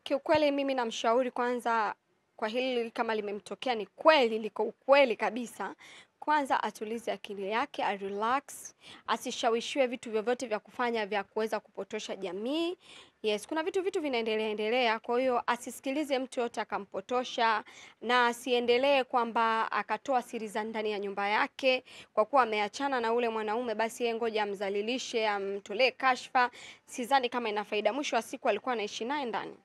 Kiukweli mimi namshauri kwanza kwa hili kama limemtokea ni kweli, liko ukweli kabisa. Kwanza atulize akili yake, a-relax, asishawishiwe vitu vyovyote vya kufanya vya kuweza kupotosha jamii. Yes, kuna vitu vinaendelea, kwa hiyo asisikilize mtu yote akampotosha na asiendelee kwamba akatoa siri za ndani ya nyumba yake kwa kuwa ameachana na ule mwanaume, basi yeye ngoja amdhalilishe, amtolee kashfa. Sidhani kama ina faida. Mwisho wa siku alikuwa anaishi naye ndani.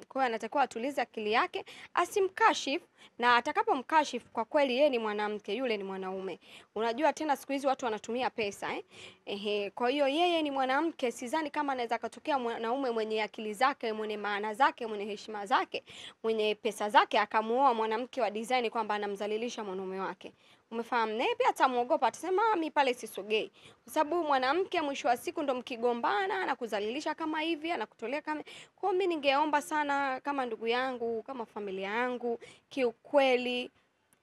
Kwa hiyo anatakiwa atulize akili yake, asimkashifu, na atakapomkashifu kwa kweli yeye ni mwanamke, yule ni mwanaume. Unajua tena siku hizi watu wanatumia pesa kwa hiyo yeye ni mwanamke, sidhani kama anaweza katokea mwanaume mwenye akili zake, mwenye maana zake, mwenye heshima zake, mwenye pesa zake akamuoa mwanamke wa design kwamba anamdhalilisha mwanaume wake. Umefahamu? Naye pia atamuogopa, atasema mimi pale sisogei. Kwa sababu mwanamke mwisho wa siku ndo mkigombana anakudhalilisha kama hivi, anakutolea kama. Kwa hiyo mimi ningeomba sana kama ndugu yangu, kama familia yangu, kiukweli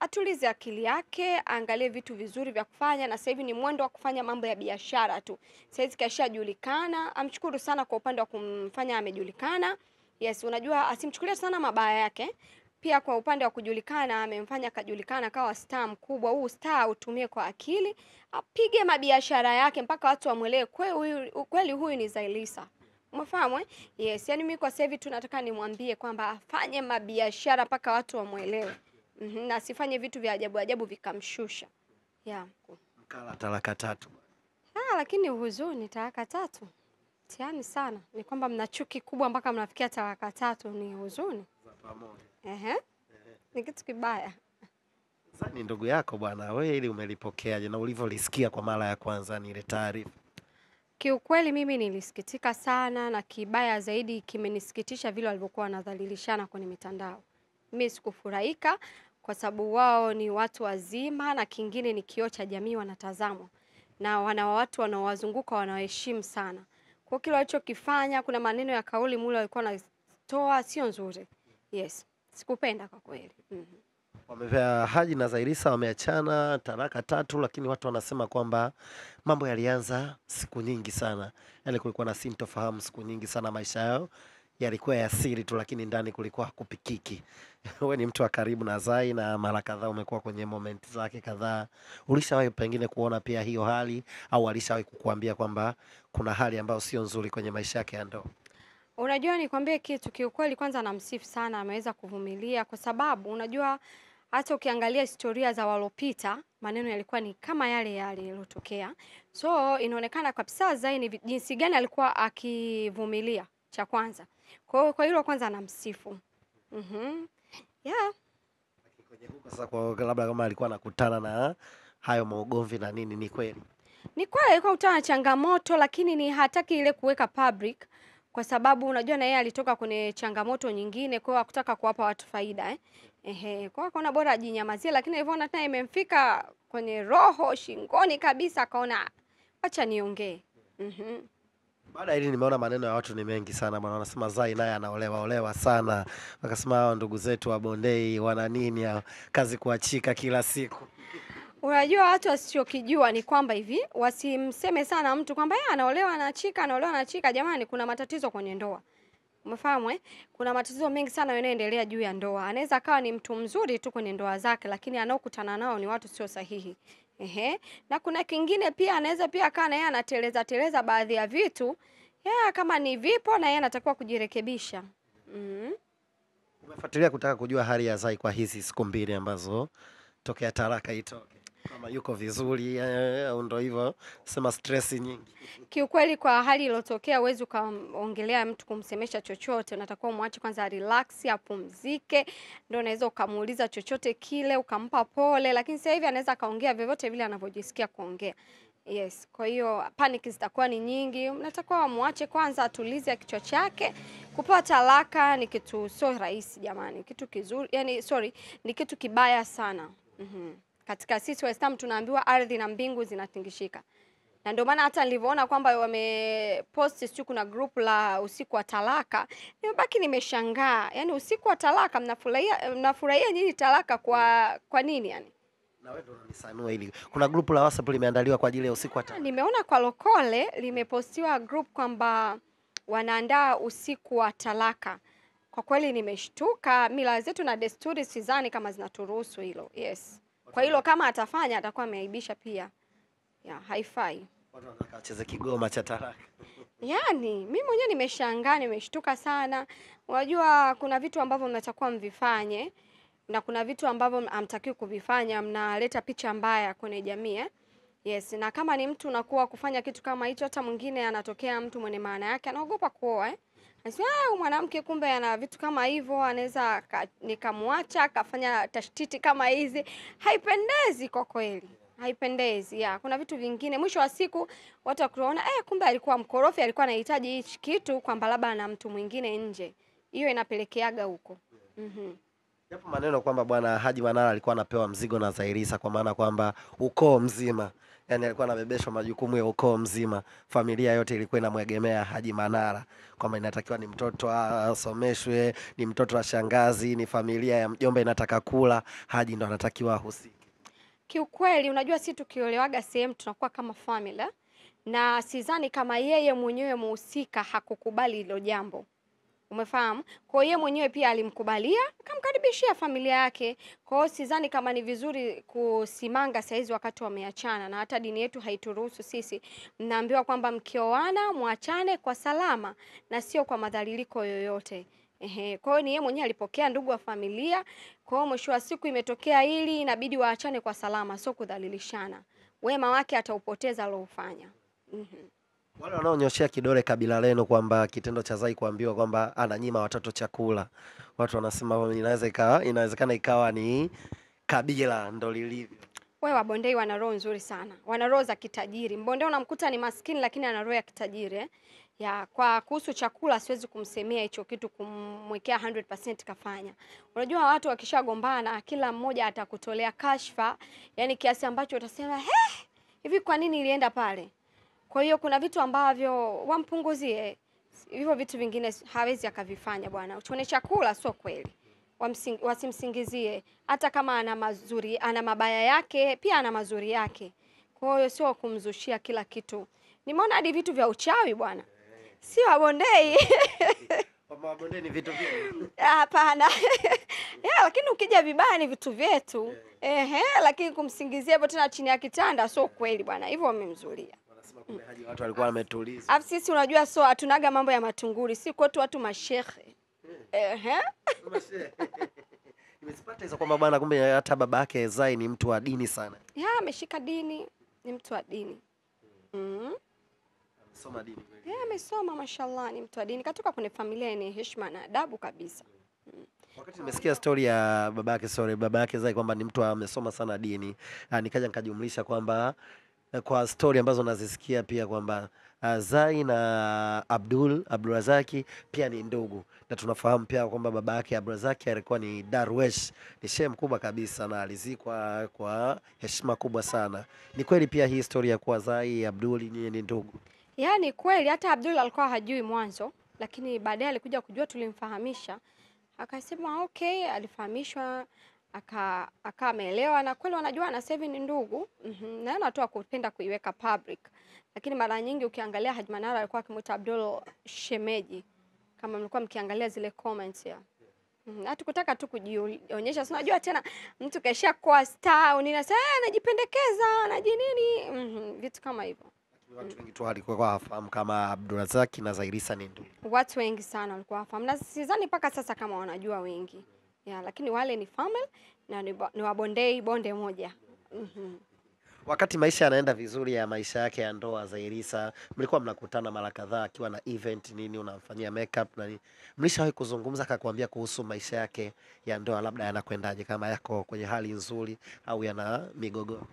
atulize akili yake, aangalie vitu vizuri vya kufanya, na sasa hivi ni mwendo wa kufanya mambo ya biashara tu. Sasa hizi kashajulikana, amshukuru sana kwa upande wa kumfanya amejulikana. Yes, unajua asimchukulie sana mabaya yake. Pia kwa upande wa kujulikana, amemfanya akajulikana kawa star mkubwa. Huu star utumie kwa akili, apige mabiashara yake mpaka watu wamuelewe kweli huyu ni Zailisa. Umefahamu Yes, yani mimi kwa sasa hivi tunataka nimwambie kwamba afanye mabiashara mpaka watu wamuelewe. Na asifanye vitu vya ajabu ajabu vikamshusha. Yeah. Mkala talaka 3. Lakini huzuni talaka 3. Tiani sana. Ni kwamba mna chuki kubwa mpaka mnafikia talaka 3, ni huzuni. Za pamoja. Ni kitu kibaya. Sasa ni ndugu yako bwana, wewe ili umelipokeaje na ulivyolisikia kwa mara ya kwanza ni ile taarifa? Kiukweli mimi nilisikitika sana, na kibaya zaidi kimenisikitisha vile walivyokuwa wanadhalilishana kwenye mitandao. Mimi sikufurahika kwa sababu wao ni watu wazima, na kingine ni kioo cha jamii wanatazamwa. Na watu wanaowazunguka wanaheshimu sana. Kwa kile walichokifanya, kuna maneno ya kauli mule walikuwa wanatoa sio nzuri. Yes, sikupenda kwa kweli. Haji na Zailisa wameachana talaka 3, lakini watu wanasema kwamba mambo yalianza siku nyingi sana. Yaani kulikuwa na sintofahamu siku nyingi sana, maisha yao yalikuwa ya siri tu, lakini ndani kulikuwa hakupikiki. Wewe ni mtu wa karibu na Zai na mara kadhaa umekuwa kwenye moment zake kadhaa. Ulishawahi pengine kuona pia hiyo hali, au alishawahi kukuambia kwamba kuna hali ambayo sio nzuri kwenye maisha yake ya ndoa? Unajua nikwambie kitu, kiukweli kwanza namsifu sana, ameweza kuvumilia kwa sababu unajua hata ukiangalia historia za walopita maneno yalikuwa ni kama yale yaliyotokea. So inaonekana kabisa Zai ni jinsi gani alikuwa akivumilia cha kwanza. Kwa hilo kwanza namsifu. Yeah. Sasa kwa labda kama alikuwa anakutana na hayo maugomvi na nini, ni kweli? Ni kweli alikuwa kutana na changamoto, lakini ni hataki ile kuweka public kwa sababu unajua na yeye alitoka kwenye changamoto nyingine, kwa hiyo hakutaka kuwapa watu faida kwa kuna bora ajinyamazie, lakini alivyoona tena imemfika kwenye roho shingoni kabisa, akaona acha niongee. Baada hili nimeona maneno ya watu ni mengi sana bwana, wanasema Zai naye anaolewa sana. Wakasema hao ndugu zetu wa Bondei wana nini, kazi kuachika kila siku. Unajua watu wasichokijua ni kwamba hivi, wasimseme sana mtu kwamba yeye anaolewa anachika. Jamani, kuna matatizo kwenye ndoa. Umefahamu Kuna matatizo mengi sana yanayoendelea juu ya ndoa. Anaweza akawa ni mtu mzuri tu kwenye ndoa zake, lakini anaokutana nao ni watu sio sahihi. Na kuna kingine pia anaweza pia akawa na yeye anateleza baadhi ya vitu. Kama ni vipo na yeye anatakiwa kujirekebisha. Umefuatilia kutaka kujua hali ya Zai kwa hizi siku 2 ambazo tokea talaka itoke? Kama yuko vizuri au ndo hivyo sema stress nyingi? Kiukweli kwa hali iliyotokea huwezi ukaongelea mtu kumsemesha chochote, unatakiwa muache kwanza relax, apumzike, ndio unaweza ukamuuliza chochote kile, ukampa pole, lakini sasa hivi anaweza kaongea vyovyote vile anavyojisikia kuongea. Yes, kwa hiyo panic zitakuwa ni nyingi, unatakiwa muache kwanza atulize kichwa chake. Kupewa talaka ni kitu sio rahisi jamani, kitu kizuri, ni kitu kibaya sana. Katika sisi Waislamu tunaambiwa ardhi na mbingu zinatingishika. Na ndio maana hata nilivyoona kwamba wamepost sio kuna group la usiku wa talaka, nimebaki nimeshangaa. Yaani usiku wa talaka mnafurahia nyinyi talaka kwa nini yani? Na wewe ndio unanisanua hili. Kuna group la WhatsApp limeandaliwa kwa ajili ya usiku wa talaka. Nimeona kwa Lokole limepostiwa group kwamba wanaandaa usiku wa talaka. Kwa kweli nimeshtuka, mila zetu na desturi sidhani kama zinaturuhusu hilo. Yes. Kwa hilo kama atafanya atakuwa ameaibisha pia. Ya, haifai. Watu wanataka wacheze kigoma cha talaka. Yaani, mimi mwenyewe nimeshangaa, nimeshtuka sana. Unajua kuna vitu ambavyo mnatakiwa mvifanye na kuna vitu ambavyo hamtakiwi kuvifanya, mnaleta picha mbaya kwenye jamii eh? Yes, na kama ni mtu unakuwa kufanya kitu kama hicho, hata mwingine anatokea mtu mwenye maana yake anaogopa kuoa eh? Anasema huyu mwanamke kumbe ana vitu kama hivyo, anaweza nikamwacha akafanya tashtiti kama hizi. Haipendezi kwa kweli. Haipendezi ya. Kuna vitu vingine mwisho wa siku watu wakuona kumbe alikuwa mkorofi, alikuwa anahitaji hichi kitu kwamba labda ana mtu mwingine nje. Hiyo inapelekeaga huko. Yapo maneno kwamba bwana Haji Manara alikuwa anapewa mzigo na Zailisa, kwa maana kwamba ukoo mzima, yani alikuwa anabebeshwa majukumu ya ukoo mzima, familia yote ilikuwa inamwegemea Haji Manara, kwamba inatakiwa ni mtoto asomeshwe, ni mtoto wa shangazi, ni familia ya mjomba inataka kula, Haji ndo anatakiwa ahusike. Kiukweli unajua si tukiolewaga sehemu tunakuwa kama family na sidhani kama yeye mwenyewe muhusika hakukubali hilo jambo. Umefahamu? Kwa hiyo mwenyewe pia alimkubalia, akamkaribishia familia yake. Kwa hiyo sidhani kama ni vizuri kusimanga saizi wakati wameachana, na hata dini yetu haituruhusu sisi. Mnaambiwa kwamba mkioana muachane kwa salama na sio kwa madhaliliko yoyote. Kwa hiyo ni yeye mwenyewe alipokea ndugu wa familia. Kwa hiyo mwisho wa siku imetokea hili, inabidi waachane kwa salama, sio kudhalilishana. Wema wake ataupoteza alofanya. Wale wanaonyoshia kidole kabila lenu kwamba kitendo cha Zai kuambiwa kwamba ananyima watoto chakula, watu wanasema inawezekana ikawa ni kabila ndo lilivyo. Wewe Wabondei wana roho nzuri sana. Wana roho za kitajiri. Mbondei unamkuta ni maskini lakini ana roho ya kitajiri eh? Ya, kwa kuhusu chakula siwezi kumsemea hicho kitu kumwekea 100% kafanya. Unajua watu wakishagombana kila mmoja atakutolea kashfa, yani kiasi ambacho utasema hivi kwa nini ilienda pale? Kwa hiyo kuna vitu ambavyo wampunguzie. Hivyo vitu vingine hawezi akavifanya bwana. Uchone chakula sio kweli. Wasimsingizie. Hata kama ana mazuri, ana mabaya yake, pia ana mazuri yake. Kwa hiyo sio kumzushia kila kitu. Nimeona hadi vitu vya uchawi bwana. Sio Wabondei. Wabondei ni vitu vyetu. Hapana. Lakini ukija vibaya ni vitu vyetu. Lakini kumsingizia hapo tena chini ya kitanda sio kweli bwana. Hivyo wamemzulia. Haji watu walikuwa wametuliza. Alafu sisi unajua hatunaga mambo ya matunguri. Si kwetu watu mashehe. Nimesipata hizo kwamba bwana kumbe hata babake Zai ni mtu wa dini sana. Ameshika dini, ni mtu wa dini. Amesoma dini. Amesoma mashallah, ni mtu wa dini. Katoka kwenye familia yenye heshima na adabu kabisa. Wakati nimesikia story ya babake Zai kwamba ni mtu amesoma sana dini, nikaja nikajumlisha kwamba kwa story ambazo nazisikia pia kwamba Zai na Abdulrazaki pia ni ndugu, na tunafahamu pia kwamba baba yake Abdulrazaki alikuwa ni Darwesh, ni shehe mkubwa kabisa na alizikwa kwa heshima kubwa sana. Ni kweli pia hii story ya kuwa Zai Abdul ni ndugu? Yaani kweli hata Abdul alikuwa hajui mwanzo, lakini baadaye alikuja kujua, tulimfahamisha. Akasema okay, alifahamishwa ameelewa na kweli wanajua na sasa hivi ni ndugu. Na anatoa kupenda kuiweka public. Lakini mara nyingi ukiangalia Haji Manara alikuwa akimuita Abdul shemeji. Kama mlikuwa mkiangalia zile comments ya. Hatukutaka tu kujionyesha. Unajua tena mtu kaisha kwa star, ninasema anajipendekeza, anajinini, vitu kama hivyo. Watu wengi tu walikuwa hawafahamu kama Abdulrazaki na Zailisa ni ndugu. Watu wengi sana walikuwa hawafahamu. Na sidhani mpaka sasa kama wanajua wengi. Lakini wale ni family na ni Wabondei bonde moja. Wakati maisha yanaenda vizuri ya maisha yake ya ndoa, Zailisa mlikuwa mnakutana mara kadhaa akiwa na event nini, unamfanyia makeup na nini, mlishawahi kuzungumza akakwambia kuhusu maisha yake ya ndoa, labda yanakwendaje, kama yako kwenye hali nzuri au yana migogoro?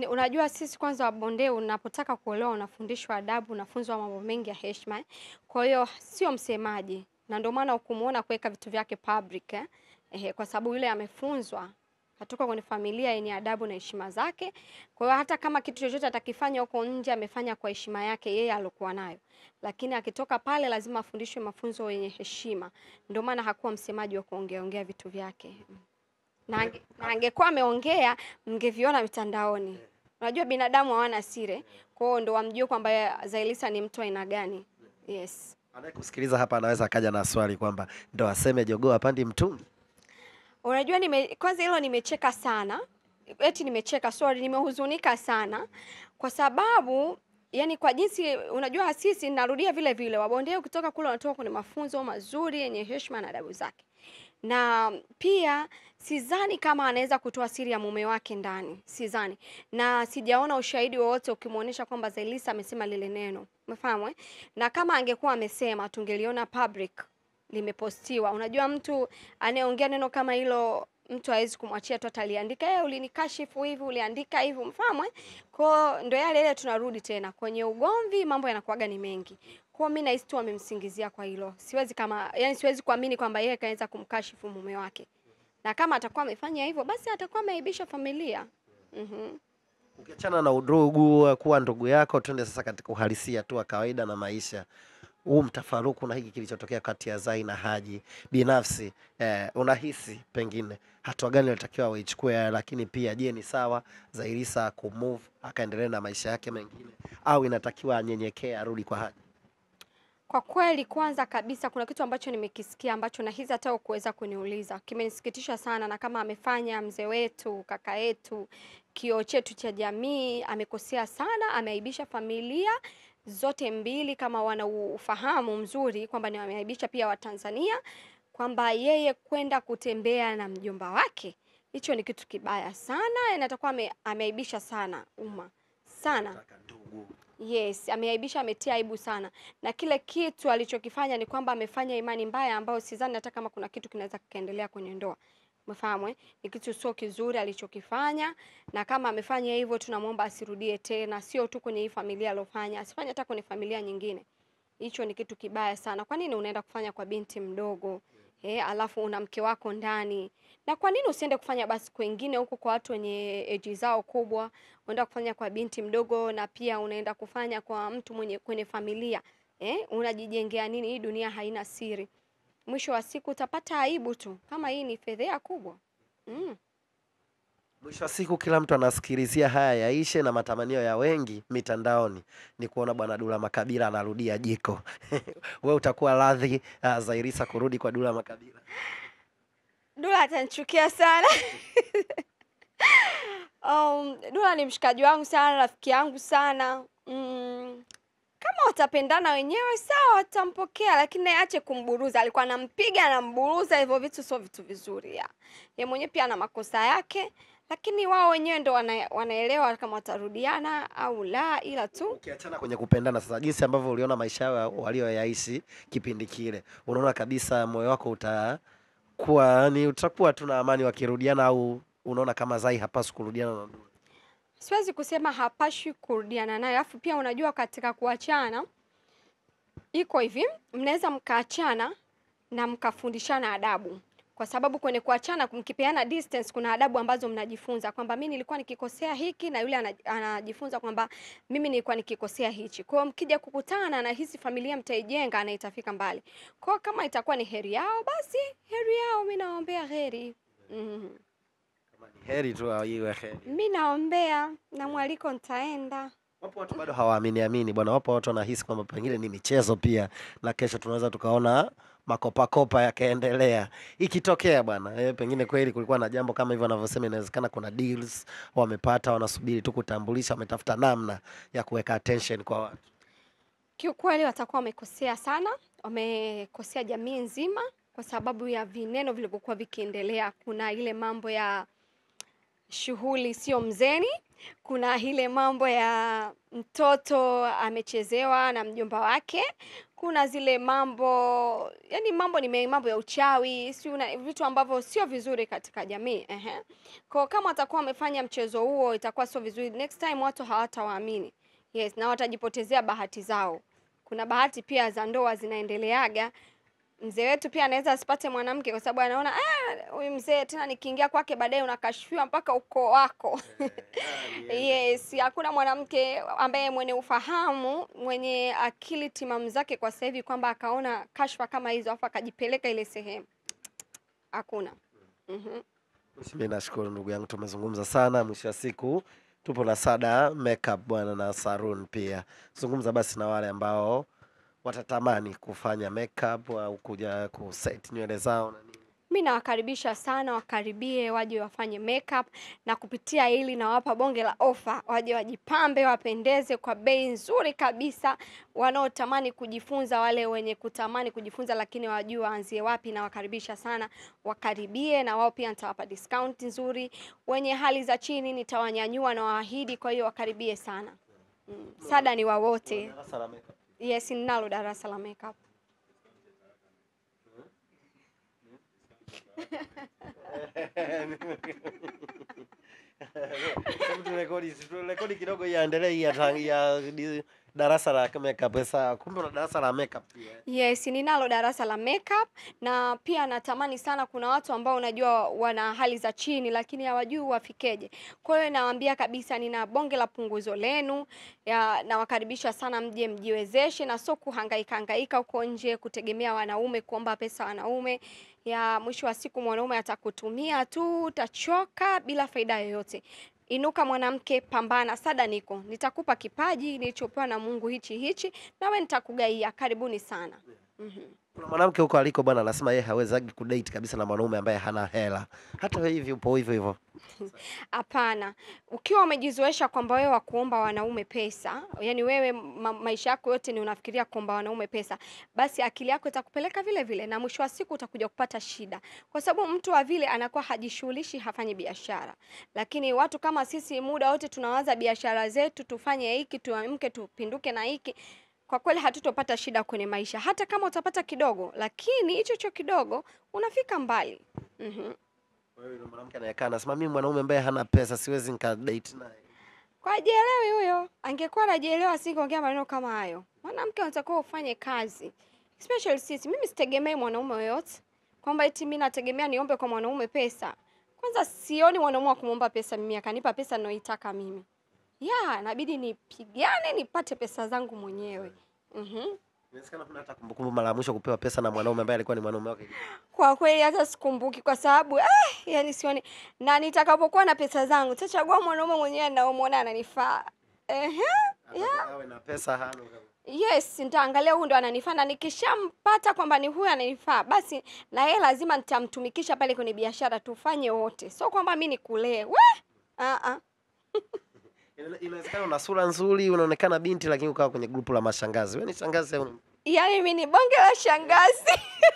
Unajua sisi kwanza Wabondei unapotaka kuolewa unafundishwa adabu, unafunzwa mambo mengi ya heshima. Kwa hiyo sio msemaji. Na ndio maana ukumuona kuweka vitu vyake public kwa sababu yule amefunzwa katoka kwenye familia yenye adabu na heshima zake. Kwa hiyo hata kama kitu chochote atakifanya huko nje amefanya kwa heshima yake yeye alokuwa nayo. Lakini akitoka pale lazima afundishwe mafunzo yenye heshima. Ndio maana hakuwa msemaji wa kuongea vitu vyake. Na angekuwa ameongea mngeviona mitandaoni. Unajua binadamu hawana siri. Kwa hiyo ndio wamjue kwamba Zailisa ni mtu aina gani. Yes. Anayekusikiliza hapa anaweza akaja na swali kwamba ndo aseme jogoo hapandi mtungi. Unajua kwanza hilo nimecheka sana. Eti nimecheka, sorry, nimehuzunika sana kwa sababu yani kwa jinsi unajua sisi narudia vile vile wabondea ukitoka kule wanatoka kwenye mafunzo mazuri yenye heshima na adabu zake. Na pia sidhani kama anaweza kutoa siri ya mume wake ndani, sidhani. Na sijaona ushahidi wowote ukimuonesha kwamba Zailisa amesema lile neno. Umefahamu eh? Na kama angekuwa amesema tungeliona public limepostiwa. Unajua mtu anayeongea neno kama hilo mtu hawezi kumwachia tu ataliandika, ulinikashifu hivi, uliandika hivi, umefahamu eh? Kwa ndio yale ile tunarudi tena kwenye ugomvi, mambo yanakuaga ni mengi. Kwa mimi nahisi tu amemsingizia kwa hilo. Siwezi kuamini kwamba yeye kaanza kumkashifu mume wake. Na kama atakuwa amefanya hivyo basi atakuwa ameaibisha familia. Ukiachana na udugu kuwa ndugu yako, twende sasa katika uhalisia tu wa kawaida na maisha. Huu mtafaruku na hiki kilichotokea kati ya Zai na Haji binafsi, unahisi pengine hatua gani inatakiwa waichukue, lakini pia je, ni sawa Zailisa kumove akaendelea na maisha yake mengine au inatakiwa anyenyekee arudi kwa Haji? Kwa kweli kwanza kabisa kuna kitu ambacho nimekisikia ambacho nahisi hata kuweza kuniuliza. Kimenisikitisha sana, na kama amefanya mzee wetu, kaka yetu, kioo chetu cha jamii, amekosea sana, ameaibisha familia zote mbili kama wana ufahamu mzuri kwamba ni ameaibisha pia Watanzania, kwamba yeye kwenda kutembea na mjomba wake. Hicho ni kitu kibaya sana, inatakuwa ameaibisha sana umma. Sana. Yes, ameaibisha, ametia aibu sana. Na kile kitu alichokifanya ni kwamba amefanya imani mbaya ambayo sidhani hata kama kuna kitu kinaweza kikaendelea kwenye ndoa. Umefahamu eh? Ni kitu sio kizuri alichokifanya, na kama amefanya hivyo tunamuomba asirudie tena, sio tu kwenye hii familia alofanya, asifanye hata kwenye familia nyingine. Hicho ni kitu kibaya sana. Kwa nini unaenda kufanya kwa binti mdogo? Alafu una mke wako ndani. Na kwa nini usiende kufanya basi kwingine huko kwa watu wenye age zao kubwa? Unaenda kufanya kwa binti mdogo na pia unaenda kufanya kwa mtu mwenye kwenye familia. Unajijengea nini? Hii dunia haina siri. Mwisho wa siku utapata aibu tu. Kama hii ni fedheha kubwa. Mwisho wa siku kila mtu anasikilizia haya yaishe, na matamanio ya wengi mitandaoni ni kuona bwana Dula Makabila anarudia jiko. Wewe utakuwa radhi Zailisa kurudi kwa Dula Makabila? Dula atanichukia sana. Dula ni mshikaji wangu sana, rafiki yangu sana. Kama watapendana wenyewe sawa, watampokea, lakini aache kumburuza. Alikuwa anampiga na mburuza, hivyo vitu sio vitu vizuri ya. Yeye mwenyewe pia ana makosa yake, lakini wao wenyewe ndo wanaelewa kama watarudiana au la, ila tu Ukiachana kwenye kupendana sasa, jinsi ambavyo uliona maisha yao walioyaishi kipindi kile, unaona kabisa moyo wako utakuwa tuna amani wakirudiana, au unaona kama Zai hapaswi kurudiana na Dula? siwezi kusema hapashwi kurudiana naye. Alafu pia unajua katika kuachana iko hivi, mnaweza mkaachana na mkafundishana adabu. Kwa sababu kwenye kuachana mkipeana distance kuna adabu ambazo mnajifunza kwamba mimi nilikuwa nikikosea hiki na yule anajifunza kwamba mimi nilikuwa nikikosea hichi. Kwa hiyo mkija kukutana na hizi familia mtaijenga na itafika mbali. Kwa hiyo kama itakuwa ni heri yao basi heri yao, mimi naombea heri. Kama ni heri tu iwe heri. Mimi naombea na mwaliko nitaenda. Wapo watu bado hawaamini bwana, wapo watu wanahisi kwamba pengine ni michezo pia, na kesho tunaweza tukaona makopa yakaendelea. Ikitokea bwana, pengine kweli kulikuwa na jambo kama hivyo wanavyosema, inawezekana kuna deals wamepata, wanasubiri tu kutambulisha, wametafuta namna ya kuweka attention kwa watu. Kiukweli watakuwa wamekosea sana, wamekosea jamii nzima kwa sababu ya vineno vilivyokuwa vikiendelea. Kuna ile mambo ya shughuli sio mzeni, kuna ile mambo ya mtoto amechezewa na mjomba wake, kuna zile mambo, yani mambo ya uchawi, vitu ambavyo sio vizuri katika jamii. Kwa kama watakuwa wamefanya mchezo huo itakuwa sio vizuri, next time watu hawatawaamini. Yes, na watajipotezea bahati zao. Kuna bahati pia za ndoa zinaendeleaga. Mzee wetu pia anaweza asipate mwanamke kwa sababu anaona huyu mzee tena nikiingia kwake baadaye unakashifiwa mpaka ukoo wako. Yes, hakuna mwanamke ambaye mwenye ufahamu, mwenye akili timamu zake kwa sasa hivi kwamba akaona kashfa kama hizo afa akajipeleka ile sehemu. Hakuna. Mimi nashukuru ndugu yangu, tumezungumza sana. Mwisho wa siku tupo na Sada Makeup bwana na Sarun pia. Zungumza basi na wale ambao watatamani kufanya makeup au kuja kuset nywele zao na nini? Mimi nawakaribisha sana wakaribie waje wafanye makeup, na kupitia hili nawapa bonge la offer, waje wajipambe wapendeze kwa bei nzuri kabisa. Wanaotamani kujifunza, wale wenye kutamani kujifunza lakini wajui waanzie wapi, na wakaribisha sana wakaribie, na wao pia nitawapa discount nzuri. Wenye hali za chini nitawanyanyua na waahidi, kwa hiyo wakaribie sana. Sada ni wa wote. Darasa la makeup. Yes, ninalo darasa la makeup. Rekodi kidogo iendelee ya darasa la makeup. Sasa kumbe una darasa la makeup pia. Yes, ninalo darasa la makeup, na pia natamani sana, kuna watu ambao unajua wana hali za chini lakini hawajui wafikeje. Kwa hiyo nawaambia kabisa nina bonge la punguzo lenu, na wakaribisha sana mje mjiwezeshe, na sio kuhangaika huko nje kutegemea wanaume, kuomba pesa wanaume. Ya mwisho wa siku mwanaume atakutumia tu, utachoka bila faida yoyote. Inuka mwanamke, pambana. Sada niko. Nitakupa kipaji nilichopewa na Mungu hichi, nawe nitakugaia. Karibuni sana. Kuna mwanamke huko aliko bwana anasema yeye hawezagi kudate kabisa na mwanaume ambaye hana hela. Hata wewe hivi upo hivyo? Hapana. Ukiwa umejizoesha kwamba wewe wakuomba wanaume pesa, yani wewe maisha yako yote ni unafikiria kuomba wanaume pesa, basi akili yako itakupeleka vile vile, na mwisho wa siku utakuja kupata shida. Kwa sababu mtu wa vile anakuwa hajishughulishi, hafanyi biashara. Lakini watu kama sisi muda wote tunawaza biashara zetu, tufanye hiki, tuamke tupinduke na hiki. Kwa kweli hatutopata shida kwenye maisha. Hata kama utapata kidogo, lakini hicho kidogo unafika mbali. Wewe ndio mwanamke anayekaa anasema mimi mwanaume ambaye hana pesa siwezi nikadate naye. Kwa jielewi huyo. Angekuwa anajielewa asingeongea maneno kama hayo. Mwanamke anatakiwa ufanye kazi. Especially sisi, mimi sitegemei mwanaume yoyote. Kwamba eti mimi nategemea niombe kwa mwanaume pesa. Kwanza sioni mwanaume wa kumomba pesa mimi akanipa pesa ninayoitaka mimi. Inabidi nipigane nipate pesa zangu mwenyewe. Inawezekana kuna hata kumbukumbu mara ya mwisho kupewa pesa na mwanaume ambaye alikuwa ni mwanaume wake. Kwa kweli hata sikumbuki, kwa sababu yani sioni, na nitakapokuwa na pesa zangu nitachagua mwanaume mwenyewe ninaomuona ananifaa. Awe na pesa hana. Yes, nitaangalia huyu ndo ananifaa, na nikishampata kwamba ni huyu ananifaa, basi na yeye lazima nitamtumikisha pale kwenye biashara tufanye wote. Sio kwamba mimi nikulee. Inawezekana una sura nzuri, unaonekana binti lakini ukawa kwenye grupu la mashangazi. Wewe ni shangazi au? Yaani mimi ni bonge la shangazi.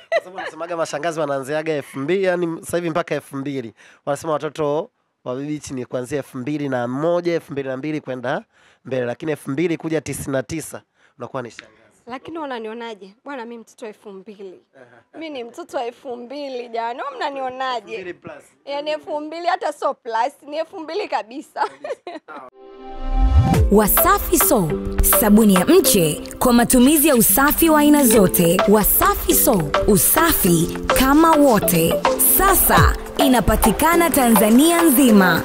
Kwa sababu wanasemaga mashangazi wanaanziaga 2000, yani sasa hivi mpaka 2000. Wanasema watoto wa bibichi ni kuanzia 2001, 2002 kwenda mbele, lakini 2000 kuja 99 unakuwa ni shangazi. Lakini unanionaje? Bwana mimi mtoto wa 2000. Mimi ni mtoto wa 2000 jana. Mnanionaje? 2000 plus. Yaani 2000 hata so plus, ni 2000 kabisa. Wasafi Soap, sabuni ya mche kwa matumizi ya usafi wa aina zote. Wasafi Soap, usafi kama wote. Sasa inapatikana Tanzania nzima.